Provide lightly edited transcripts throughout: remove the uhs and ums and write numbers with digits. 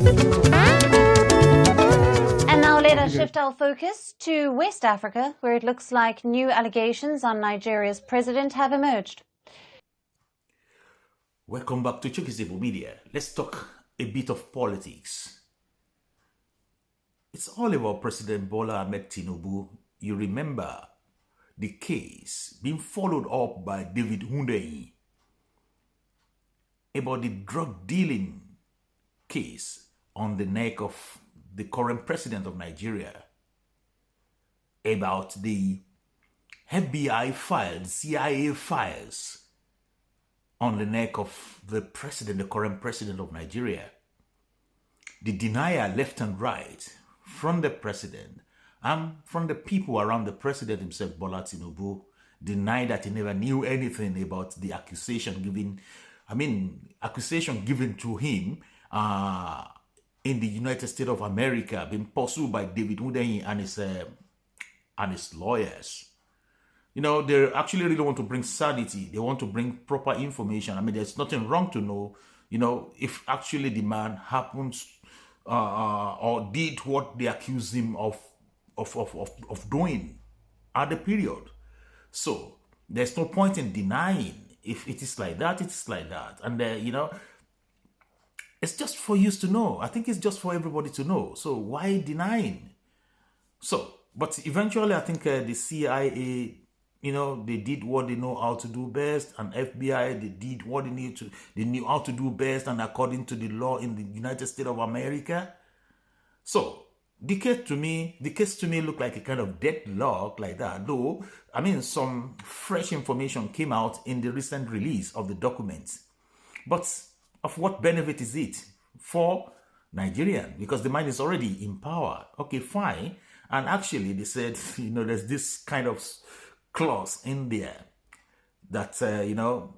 And now let us shift our focus to West Africa, where it looks like new allegations on Nigeria's president have emerged. Welcome back to Chukizebo Media. Let's talk a bit of politics. It's all about President Bola Tinubu. You remember the case being followed up by David Hundeyin about the drug dealing case on the neck of the current president of Nigeria, about the FBI files, CIA files on the neck of the president, the current president of Nigeria. The denial left and right from the president and from the people around the president himself, Bola Tinubu, denied that he never knew anything about the accusation given to him in the United States of America, being pursued by David Hundeyin and his lawyers. You know, they actually really want to bring sanity. They want to bring proper information. I mean, there's nothing wrong to know, if actually the man happens or did what they accuse him of doing at the period. So there's no point in denying. If it is like that, it's like that. And, it's just for you to know. I think it's just for everybody to know. So why denying? So, but eventually I think the CIA, they did what they know how to do best, and FBI, they did what they knew how to do best, and according to the law in the United States of America. So the case to me looked like a kind of deadlock like that, though, some fresh information came out in the recent release of the documents. But of what benefit is it for Nigerian? Because the man is already in power. Okay, fine. And actually, they said, there's this kind of clause in there that, don't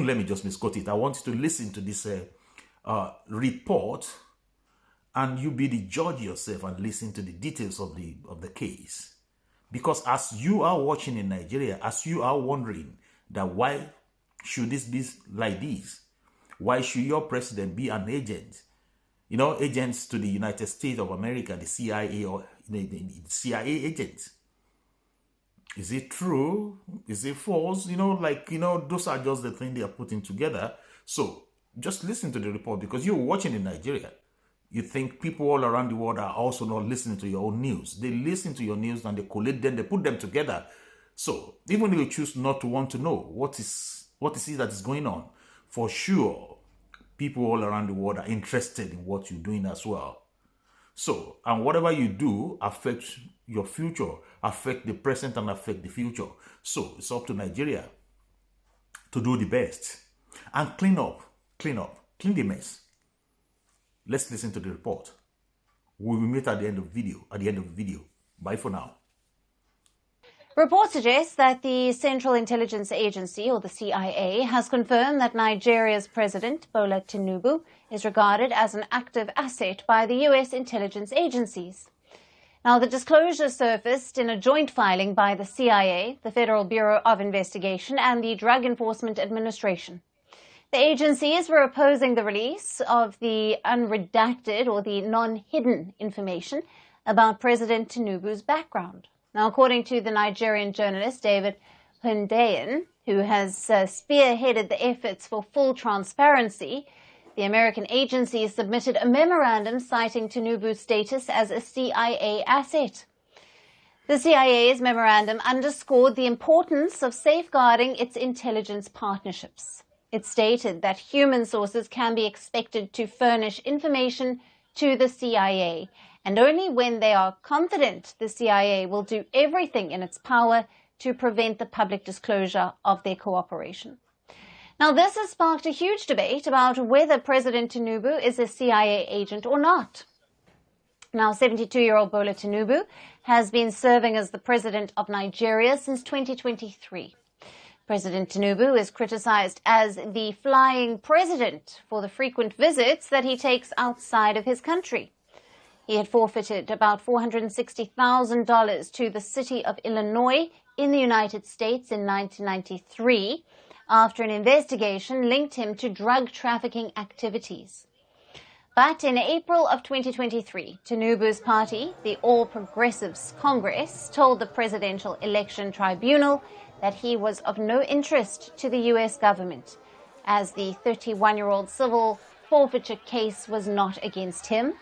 let me just misquote it. I want you to listen to this report, and you be the judge yourself and listen to the details of the case. Because as you are watching in Nigeria, as you are wondering that why should this be like this? Why should your president be an agent? Agents to the United States of America, the CIA or the CIA agents. Is it true? Is it false? Those are just the things they are putting together. So just listen to the report, because you're watching in Nigeria. You think people all around the world are also not listening to your own news. They listen to your news and they collate them, they put them together. So even if you choose not to want to know what is it that is going on, for sure, people all around the world are interested in what you're doing as well. So, and whatever you do affects your future, affect the present and affect the future. So it's up to Nigeria to do the best and clean the mess. Let's listen to the report. We will meet at the end of the video. Bye for now. Reports suggest that the Central Intelligence Agency, or the CIA, has confirmed that Nigeria's president, Bola Tinubu, is regarded as an active asset by the U.S. intelligence agencies. Now, the disclosure surfaced in a joint filing by the CIA, the Federal Bureau of Investigation, and the Drug Enforcement Administration. The agencies were opposing the release of the unredacted or the non-hidden information about President Tinubu's background. Now, according to the Nigerian journalist David Hundeyin, who has spearheaded the efforts for full transparency, the American agency submitted a memorandum citing Tinubu's status as a CIA asset. The CIA's memorandum underscored the importance of safeguarding its intelligence partnerships. It stated that human sources can be expected to furnish information to the CIA, and only when they are confident the CIA will do everything in its power to prevent the public disclosure of their cooperation. Now, this has sparked a huge debate about whether President Tinubu is a CIA agent or not. Now, 72-year-old Bola Tinubu has been serving as the president of Nigeria since 2023. President Tinubu is criticized as the flying president for the frequent visits that he takes outside of his country. He had forfeited about $460,000 to the city of Illinois in the United States in 1993 after an investigation linked him to drug trafficking activities. But in April of 2023, Tinubu's party, the All Progressives Congress, told the Presidential Election Tribunal that he was of no interest to the US government, as the 31-year-old civil forfeiture case was not against him,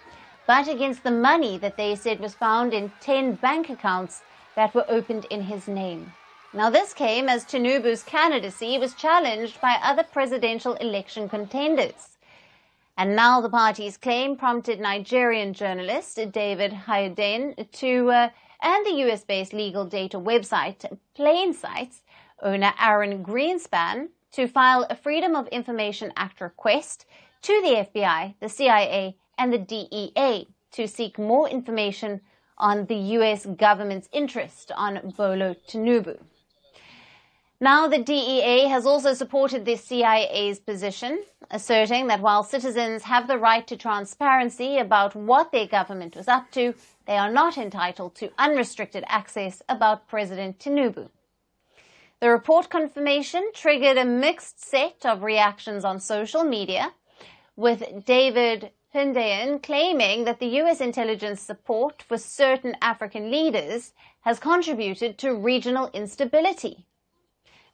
but against the money that they said was found in 10 bank accounts that were opened in his name. Now, this came as Tinubu's candidacy was challenged by other presidential election contenders. And now the party's claim prompted Nigerian journalist David Hayden and the US-based legal data website Plainsight's owner Aaron Greenspan to file a Freedom of Information Act request to the FBI, the CIA, and the DEA to seek more information on the US government's interest on Bola Tinubu. Now, the DEA has also supported the CIA's position, asserting that while citizens have the right to transparency about what their government was up to, they are not entitled to unrestricted access about President Tinubu. The report confirmation triggered a mixed set of reactions on social media, with David Hundean claiming that the US intelligence support for certain African leaders has contributed to regional instability.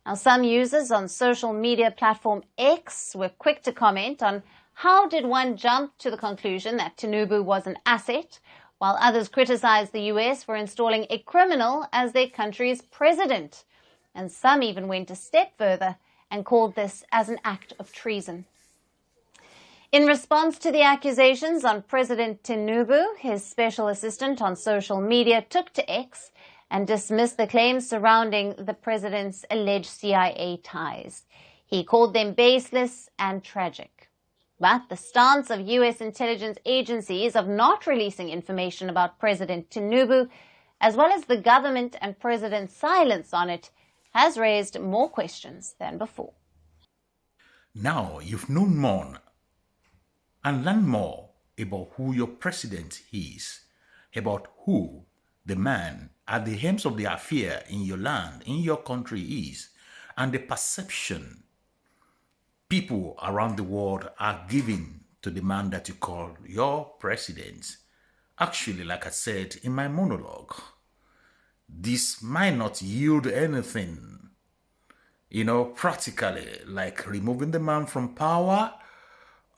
Now, some users on social media platform X were quick to comment on how did one jump to the conclusion that Tinubu was an asset, while others criticized the US for installing a criminal as their country's president. And some even went a step further and called this as an act of treason. In response to the accusations on President Tinubu, his special assistant on social media took to X and dismissed the claims surrounding the president's alleged CIA ties. He called them baseless and tragic. But the stance of US intelligence agencies of not releasing information about President Tinubu, as well as the government and president's silence on it, has raised more questions than before. Now you've known more and learned more about who your president is, about who the man at the helm of the affair in your land, in your country is, and the perception people around the world are giving to the man that you call your president. Actually, like I said in my monologue, this might not yield anything, practically, like removing the man from power,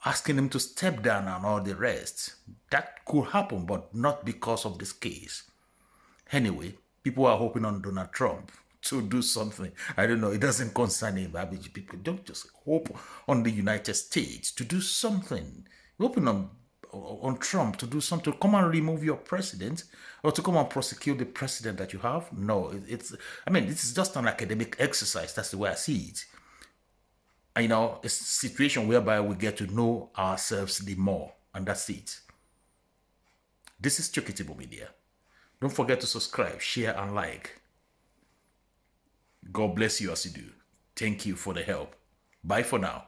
asking him to step down and all the rest. That could happen, but not because of this case. Anyway, people are hoping on Donald Trump to do something. I don't know, it doesn't concern him. People don't just hope on the United States to do something. You're hoping on Trump to do something, to come and remove your president or to come and prosecute the president that you have. No, this is just an academic exercise. That's the way I see it. It's a situation whereby we get to know ourselves the more, and that's it. This is Chokitibo Media. Don't forget to subscribe, share, and like. God bless you as you do. Thank you for the help. Bye for now.